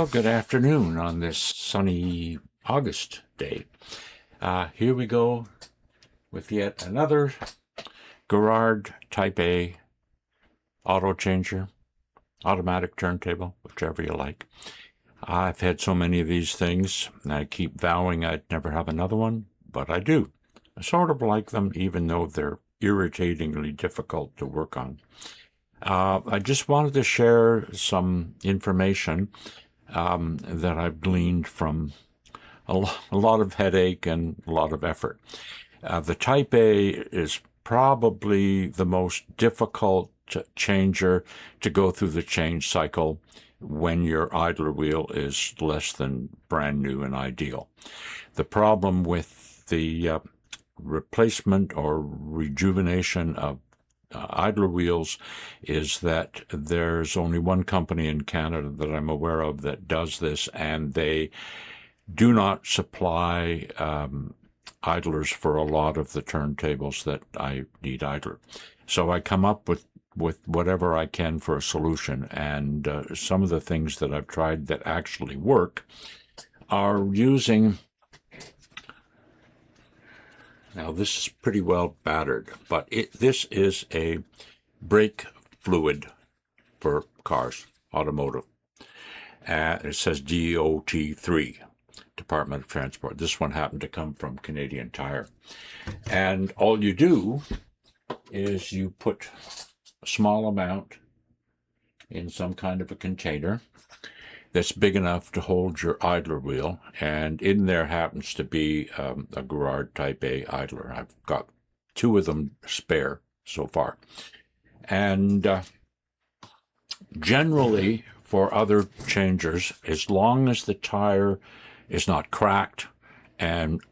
Well, good afternoon on this sunny August day. Here we go with yet another Garrard Type A auto changer, automatic turntable, whichever you like. I've had so many of these things, and I keep vowing I'd never have another one, but I do. I sort of like them, even though they're irritatingly difficult to work on. I just wanted to share some information that I've gleaned from a lot of headache and a lot of effort. The Type A is probably the most difficult changer to go through the change cycle when your idler wheel is less than brand new and ideal. The problem with the replacement or rejuvenation of idler wheels is that there's only one company in Canada that I'm aware of that does this, and they do not supply idlers for a lot of the turntables that I need idler. So I come up with whatever I can for a solution, and some of the things that I've tried that actually work are using. Now, this is pretty well battered, but this is a brake fluid for cars, automotive. It says DOT3, Department of Transport. This one happened to come from Canadian Tire. And all you do is you put a small amount in some kind of a container that's big enough to hold your idler wheel, and in there happens to be a Garrard Type A idler. I've got two of them spare so far. And generally, for other changers, as long as the tire is not cracked and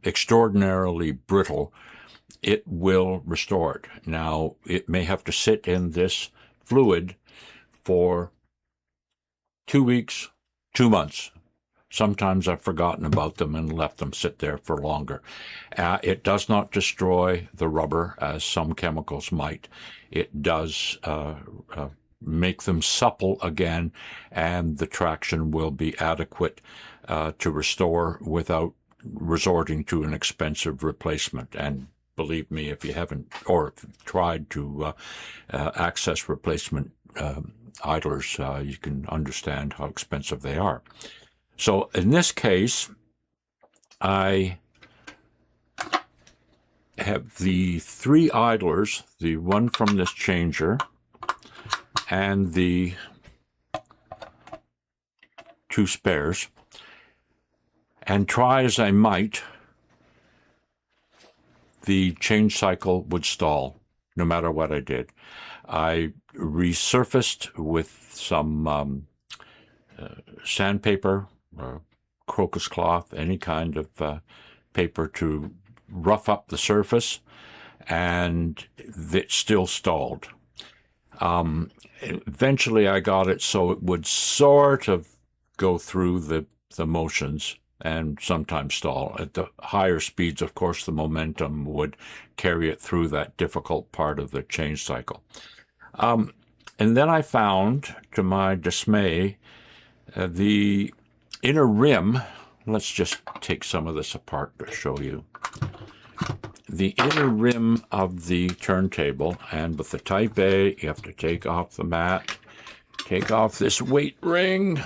extraordinarily brittle, it will restore it. Now, it may have to sit in this fluid for 2 weeks, 2 months. Sometimes I've forgotten about them and left them sit there for longer. It does not destroy the rubber as some chemicals might. It does make them supple again, and the traction will be adequate to restore without resorting to an expensive replacement. And believe me, if you haven't or tried to access replacement idlers, you can understand how expensive they are. So in this case, I have the three idlers, the one from this changer and the two spares, and try as I might, the change cycle would stall no matter what I did. I resurfaced with some sandpaper, crocus cloth, any kind of paper to rough up the surface, and it still stalled. Eventually I got it so it would sort of go through the motions and sometimes stall. At the higher speeds, of course, the momentum would carry it through that difficult part of the change cycle. And then I found, to my dismay, the inner rim. Let's just take some of this apart to show you. The inner rim of the turntable, and with the Type A, you have to take off the mat, take off this weight ring,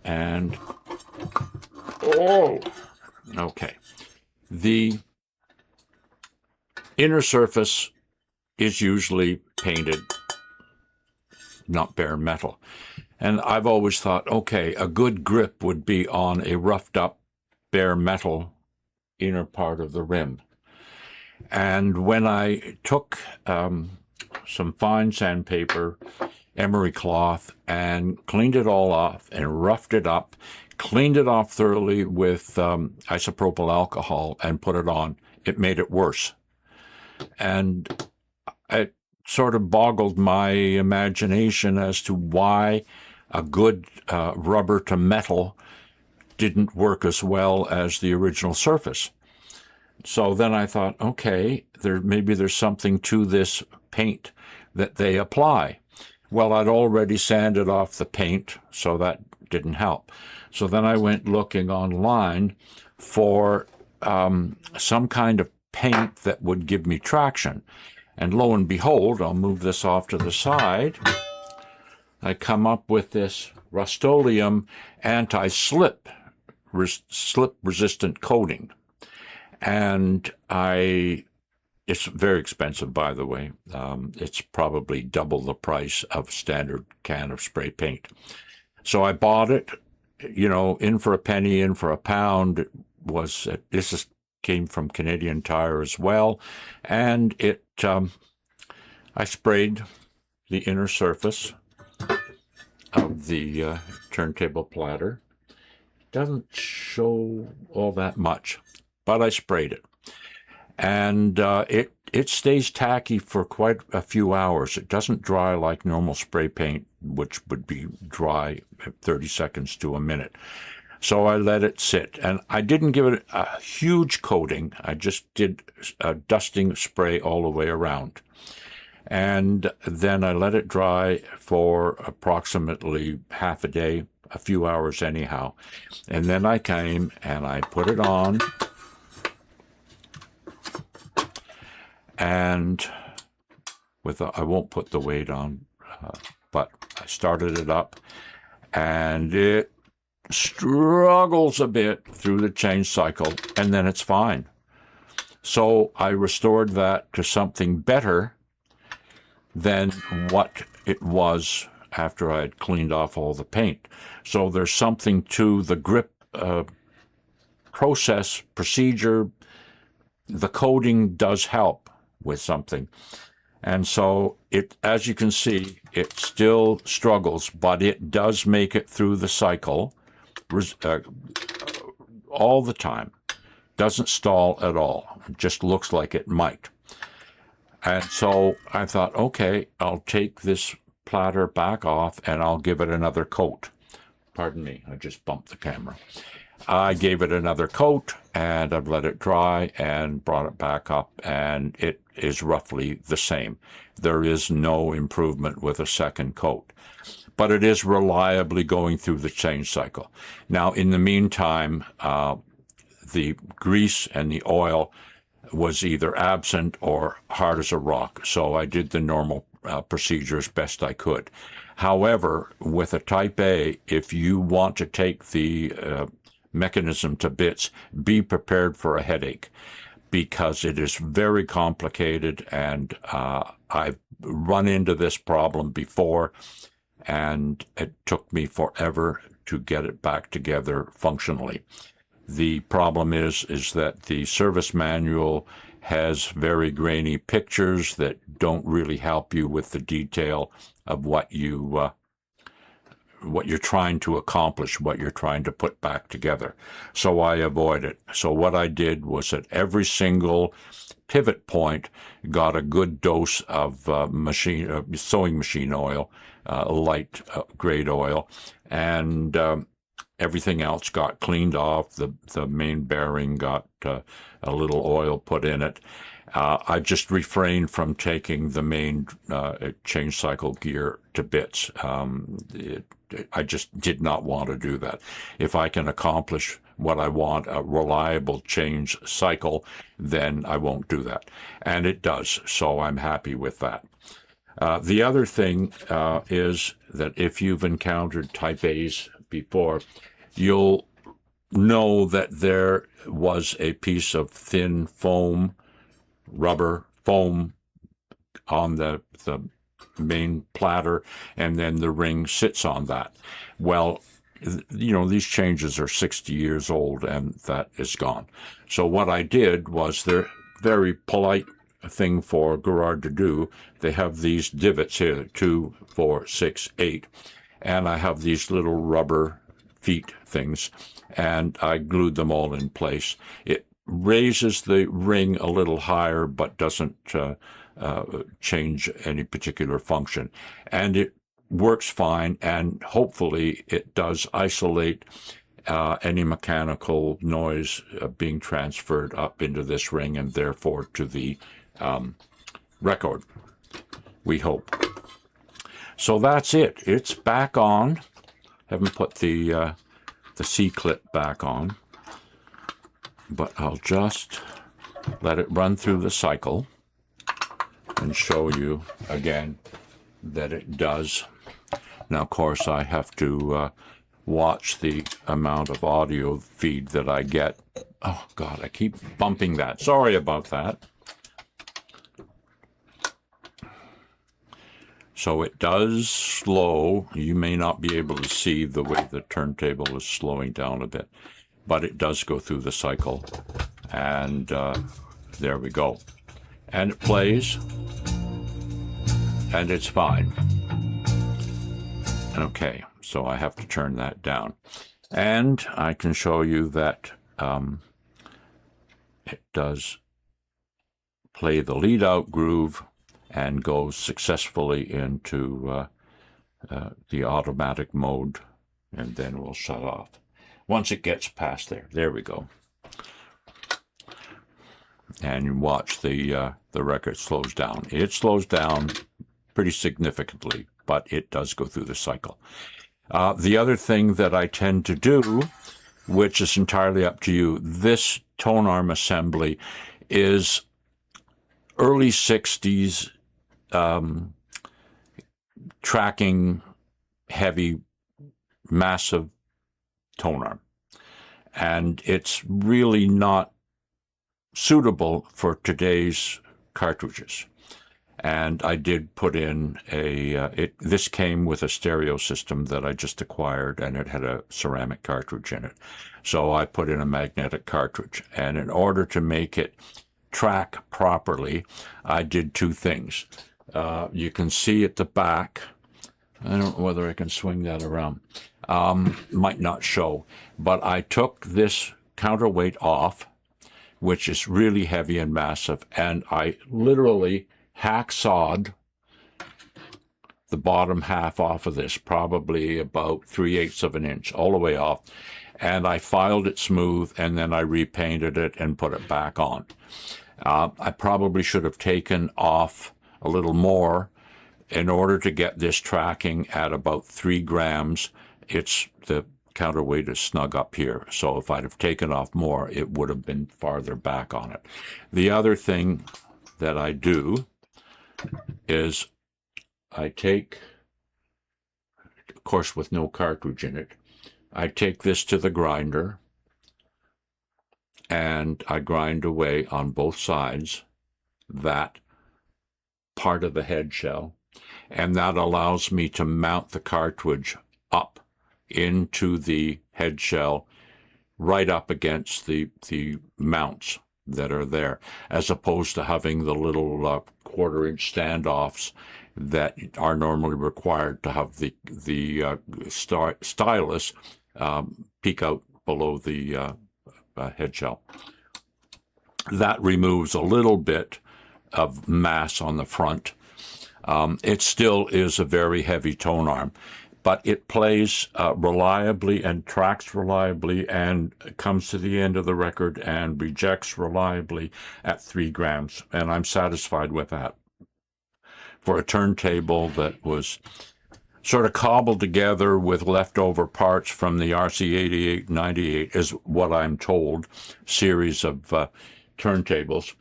and okay. The inner surface is usually painted, not bare metal. And I've always thought, okay, a good grip would be on a roughed up bare metal inner part of the rim. And when I took some fine sandpaper, emery cloth, and cleaned it all off and roughed it up, cleaned it off thoroughly with isopropyl alcohol and put it on, it made it worse. And it sort of boggled my imagination as to why a good rubber to metal didn't work as well as the original surface. So then I thought, okay, maybe there's something to this paint that they apply. Well, I'd already sanded off the paint, so that didn't help. So then I went looking online for some kind of paint that would give me traction. And lo and behold, I'll move this off to the side. I come up with this Rust-Oleum anti-slip, slip-resistant coating. And it's very expensive, by the way. It's probably double the price of a standard can of spray paint. So I bought it, in for a penny, in for a pound. This came from Canadian Tire as well. And I sprayed the inner surface of the turntable platter. Doesn't show all that much, but I sprayed it. And it stays tacky for quite a few hours. It doesn't dry like normal spray paint, which would be dry 30 seconds to a minute. So I let it sit. And I didn't give it a huge coating. I just did a dusting spray all the way around. And then I let it dry for approximately half a day, a few hours anyhow. And then I came and I put it on. And I won't put the weight on, but I started it up, and it struggles a bit through the change cycle, and then it's fine. So I restored that to something better than what it was after I had cleaned off all the paint. So there's something to the grip procedure. The coating does help with something. And so as you can see, it still struggles, but it does make it through the cycle all the time. Doesn't stall at all. It just looks like it might. And so I thought, okay, I'll take this platter back off and I'll give it another coat. Pardon me, I just bumped the camera. I gave it another coat, and I've let it dry and brought it back up, and it is roughly the same. There is no improvement with a second coat, but it is reliably going through the change cycle. Now, in the meantime, the grease and the oil was either absent or hard as a rock, so I did the normal procedure as best I could. However, with a Type A, if you want to take the mechanism to bits, be prepared for a headache, because it is very complicated, and I've run into this problem before, and it took me forever to get it back together functionally. The problem is that the service manual has very grainy pictures that don't really help you with the detail of what you're trying to accomplish, what you're trying to put back together. So I avoid it. So what I did was at every single pivot point got a good dose of sewing machine oil, light grade oil, and everything else got cleaned off. The main bearing got a little oil put in it. I just refrained from taking the main change cycle gear to bits. I just did not want to do that. If I can accomplish what I want, a reliable change cycle, then I won't do that. And it does, so I'm happy with that. The other thing is that if you've encountered Type A's before, you'll know that there was a piece of thin rubber foam on the main platter, and then the ring sits on that. Well, these changes are 60 years old, and that is gone. So what I did was, they're very polite thing for Garrard to do. They have these divots here, 2, 4, 6, 8, and I have these little rubber feet things, and I glued them all in place. It raises the ring a little higher, but doesn't change any particular function. And it works fine, and hopefully it does isolate any mechanical noise being transferred up into this ring and therefore to the record, we hope. So that's it. It's back on. Haven't put the C-clip back on, but I'll just let it run through the cycle and show you again that it does. Now, of course, I have to watch the amount of audio feed that I get. Oh, God, I keep bumping that. Sorry about that. So it does slow. You may not be able to see the way the turntable is slowing down a bit, but it does go through the cycle. And there we go. And it plays, and it's fine. Okay, so I have to turn that down. And I can show you that it does play the lead-out groove and goes successfully into the automatic mode, and then we'll shut off. Once it gets past there we go. And you watch the record slows down. It slows down pretty significantly, but it does go through the cycle. The other thing that I tend to do, which is entirely up to you, this tone arm assembly is early 60s tracking heavy, massive tone arm. And it's really not suitable for today's cartridges. And I did put in this came with a stereo system that I just acquired, and it had a ceramic cartridge in it. So I put in a magnetic cartridge. And in order to make it track properly, I did two things. You can see at the back, I don't know whether I can swing that around, might not show, but I took this counterweight off, which is really heavy and massive, and I literally hacksawed the bottom half off of this, probably about 3/8 of an inch, all the way off, and I filed it smooth, and then I repainted it and put it back on. I probably should have taken off a little more in order to get this tracking at about 3 grams. The counterweight is snug up here, so if I'd have taken off more, it would have been farther back on it. The other thing that I do is I take, of course with no cartridge in it, I take this to the grinder and I grind away on both sides that part of the head shell, and that allows me to mount the cartridge up into the head shell right up against the mounts that are there, as opposed to having the little 1/4-inch standoffs that are normally required to have the stylus peek out below the head shell. That removes a little bit of mass on the front. It still is a very heavy tone arm, but it plays reliably and tracks reliably and comes to the end of the record and rejects reliably at 3 grams, and I'm satisfied with that. For a turntable that was sort of cobbled together with leftover parts from the RC88, 98, is what I'm told, series of turntables.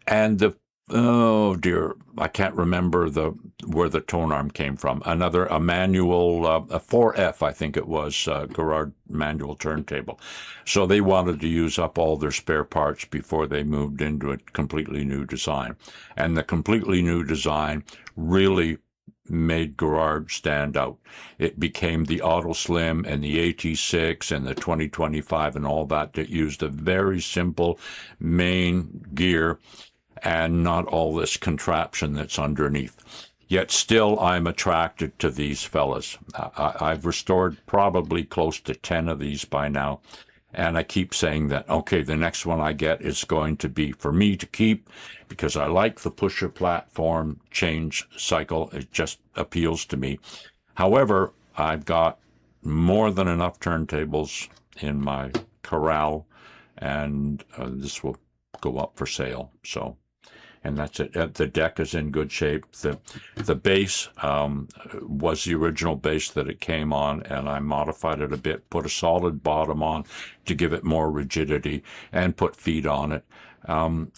And oh dear, I can't remember where the tone arm came from. A manual, a 4F, I think it was, Garrard manual turntable. So they wanted to use up all their spare parts before they moved into a completely new design. And the completely new design really made Garrard stand out. It became the Auto Slim and the AT6 and the 2025 and all that used a very simple main gear and not all this contraption that's underneath. Yet still, I'm attracted to these fellas. I've restored probably close to 10 of these by now, and I keep saying that, okay, the next one I get is going to be for me to keep, because I like the pusher platform change cycle. It just appeals to me. However, I've got more than enough turntables in my corral, and this will go up for sale. So and that's it. The deck is in good shape. The base was the original base that it came on, and I modified it a bit, put a solid bottom on to give it more rigidity, and put feet on it. I'm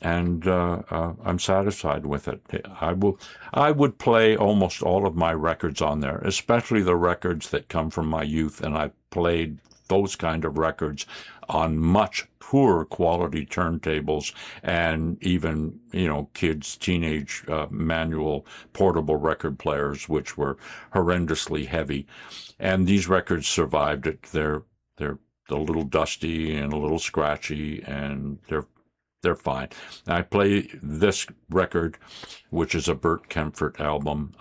satisfied with it. I would play almost all of my records on there, especially the records that come from my youth, and I played those kind of records on much poorer quality turntables, and even, kids, teenage manual portable record players, which were horrendously heavy. And these records survived it. They're a little dusty and a little scratchy, and they're fine. I play this record, which is a Burt Kaempfert album,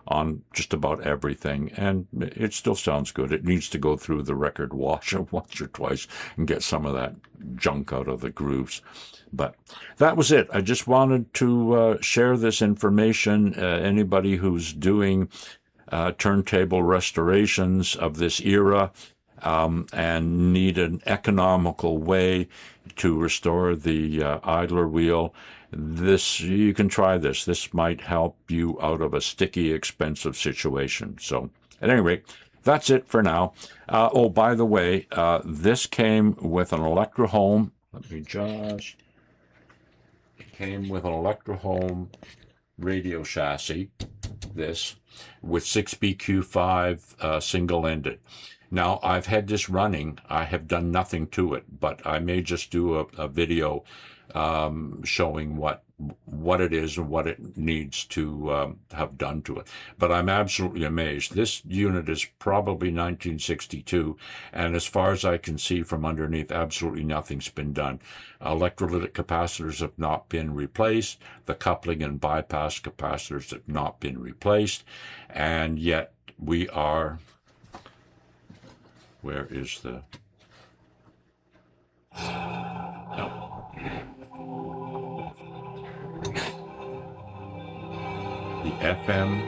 on just about everything, and it still sounds good. It needs to go through the record washer once or twice and get some of that junk out of the grooves. But that was it. I just wanted to share this information. Anybody who's doing turntable restorations of this era and need an economical way to restore the idler wheel, you can try this. This might help you out of a sticky, expensive situation. So, at any rate, that's it for now. By the way, this came with an Electrohome. It came with an Electrohome radio chassis, this, with 6BQ5 single-ended. Now, I've had this running. I have done nothing to it, but I may just do a video showing what it is and what it needs to have done to it. But I'm absolutely amazed. This unit is probably 1962, and as far as I can see from underneath, absolutely nothing's been done. Electrolytic capacitors have not been replaced. The coupling and bypass capacitors have not been replaced, and yet we are... Where is the... No. The FM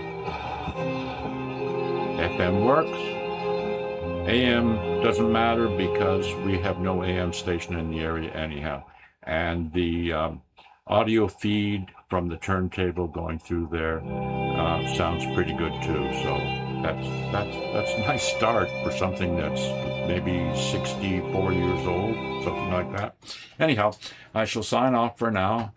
works. AM doesn't matter because we have no AM station in the area anyhow. And the audio feed from the turntable going through there sounds pretty good too. So that's a nice start for something that's maybe 64 years old, something like that. Anyhow, I shall sign off for now.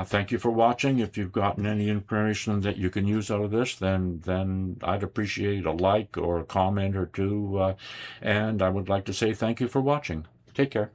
Thank you for watching. If you've gotten any information that you can use out of this, then I'd appreciate a like or a comment or two. And I would like to say thank you for watching. Take care.